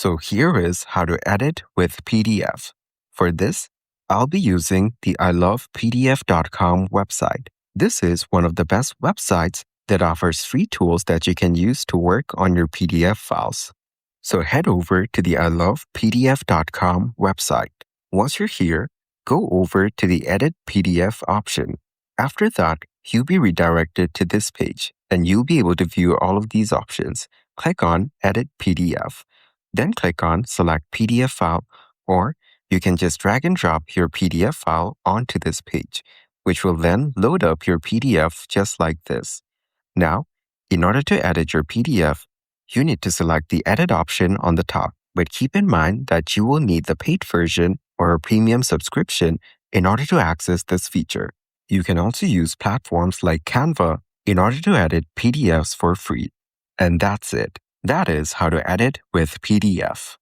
So here is how to edit with PDF. For this, I'll be using the ilovepdf.com website. This is one of the best websites that offers free tools that you can use to work on your PDF files. So head over to the ilovepdf.com website. Once you're here, go over to the Edit PDF option. After that, you'll be redirected to this page, and you'll be able to view all of these options. Click on Edit PDF. Then click on Select PDF File, or you can just drag and drop your PDF file onto this page, which will then load up your PDF just like this. Now, in order to edit your PDF, you need to select the Edit option on the top, but keep in mind that you will need the paid version or a premium subscription in order to access this feature. You can also use platforms like Canva in order to edit PDFs for free. And that's it. That is how to edit with PDF.